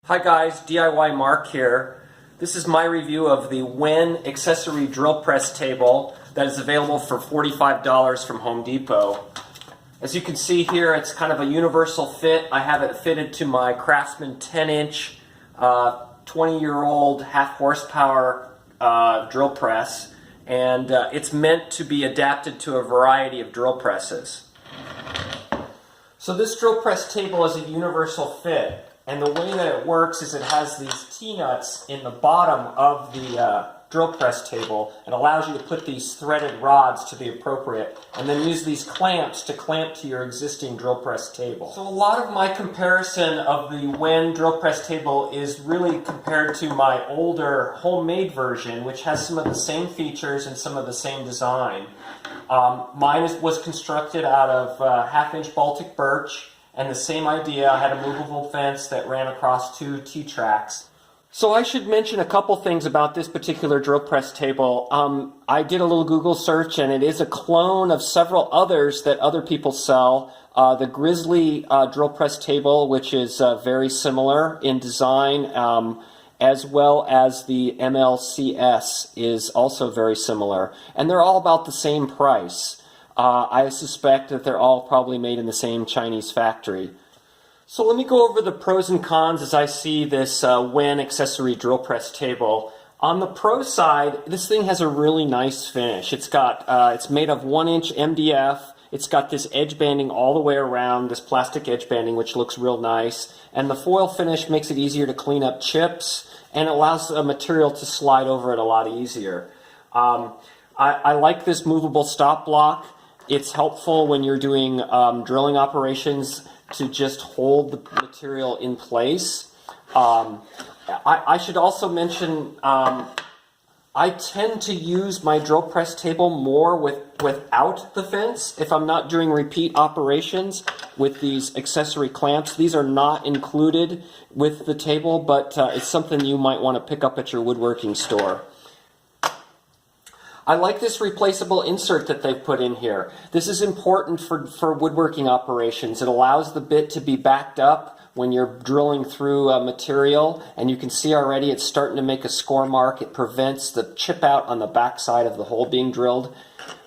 Hi guys, DIY Mark here. This is my review of the Wen accessory drill press table that is available for $45 from Home Depot. As you can see here, it's kind of a universal fit. I have it fitted to my Craftsman 10-inch, 20-year-old half horsepower drill press, and it's meant to be adapted to a variety of drill presses. So this drill press table is a universal fit. And the way that it works is it has these T-nuts in the bottom of the drill press table and allows you to put these threaded rods to the appropriate and then use these clamps to clamp to your existing drill press table. So a lot of my comparison of the Wen drill press table is really compared to my older homemade version, which has some of the same features and some of the same design. Mine was constructed out of half-inch Baltic birch. And the same idea, I had a movable fence that ran across two T-tracks. So I should mention a couple things about this particular drill press table. I did a little Google search, and it is a clone of several others that other people sell. The Grizzly drill press table, which is very similar in design, as well as the MLCS is also very similar. And they're all about the same price. I suspect that they're all probably made in the same Chinese factory. So let me go over the pros and cons as I see this Wen accessory drill press table. On the pro side, this thing has a really nice finish. It's made of 1-inch MDF. It's got this edge banding all the way around, this plastic edge banding, which looks real nice. And the foil finish makes it easier to clean up chips, and it allows the material to slide over it a lot easier. I like this movable stop block. It's helpful when you're doing drilling operations to just hold the material in place. I should also mention I tend to use my drill press table more without the fence if I'm not doing repeat operations with these accessory clamps. These are not included with the table, but it's something you might want to pick up at your woodworking store. I like this replaceable insert that they've put in here. This is important for woodworking operations. It allows the bit to be backed up when you're drilling through material, and you can see already it's starting to make a score mark. It prevents the chip out on the back side of the hole being drilled,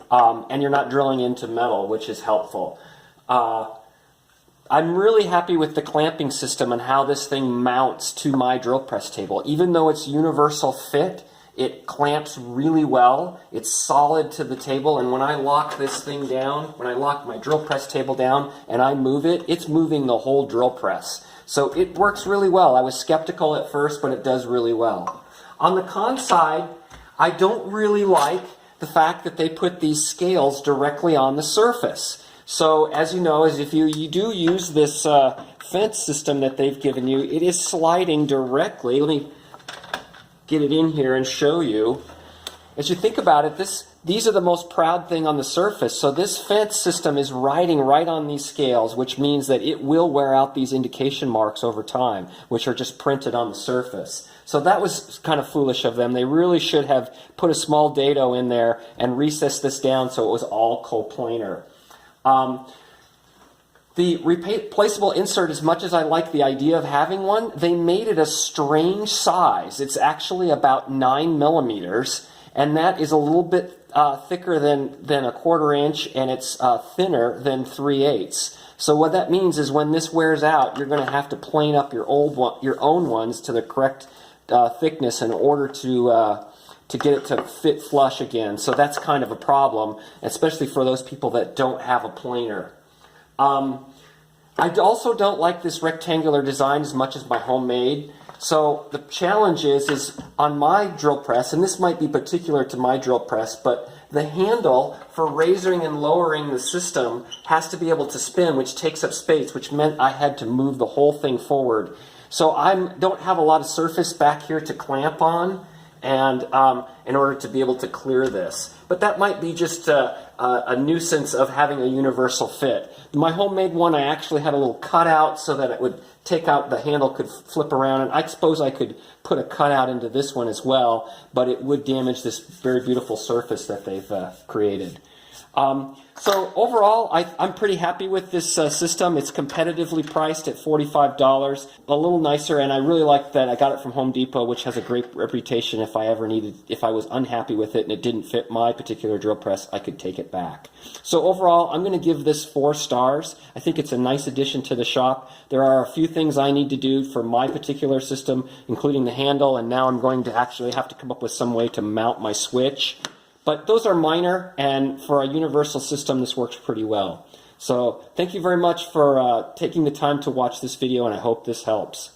and you're not drilling into metal, which is helpful. I'm really happy with the clamping system and how this thing mounts to my drill press table. Even though it's universal fit, it clamps really well. It's solid to the table, and when I lock this thing down, when I lock my drill press table down and I move it, it's moving the whole drill press. So it works really well. I was skeptical at first, but it does really well. On the con side, I don't really like the fact that they put these scales directly on the surface. So as you know, if you do use this fence system that they've given you, it is sliding directly. Let me get it in here and show you. As you think about it, these are the most proud thing on the surface. So this fence system is riding right on these scales, which means that it will wear out these indication marks over time, which are just printed on the surface. So that was kind of foolish of them. They really should have put a small dado in there and recessed this down so it was all coplanar. The replaceable insert, as much as I like the idea of having one, they made it a strange size. It's actually about 9 millimeters, and that is a little bit thicker than 1/4 inch, and it's thinner than 3/8. So what that means is when this wears out, you're going to have to plane up your own ones to the correct thickness in order to get it to fit flush again. So that's kind of a problem, especially for those people that don't have a planer. I also don't like this rectangular design as much as my homemade. So the challenge is on my drill press, and this might be particular to my drill press, but the handle for raising and lowering the system has to be able to spin, which takes up space, which meant I had to move the whole thing forward. So I don't have a lot of surface back here to clamp on, and in order to be able to clear this. But that might be just a nuisance of having a universal fit. My homemade one, I actually had a little cutout so that it would take out, the handle could flip around, and I suppose I could put a cutout into this one as well, but it would damage this very beautiful surface that they've created. So overall, I'm pretty happy with this system. It's competitively priced at $45, a little nicer, and I really like that I got it from Home Depot, which has a great reputation. If I was unhappy with it and it didn't fit my particular drill press, I could take it back. So overall, I'm going to give this 4 stars. I think it's a nice addition to the shop. There are a few things I need to do for my particular system, including the handle, and now I'm going to actually have to come up with some way to mount my switch. But those are minor, and for a universal system, this works pretty well. So thank you very much for taking the time to watch this video, and I hope this helps.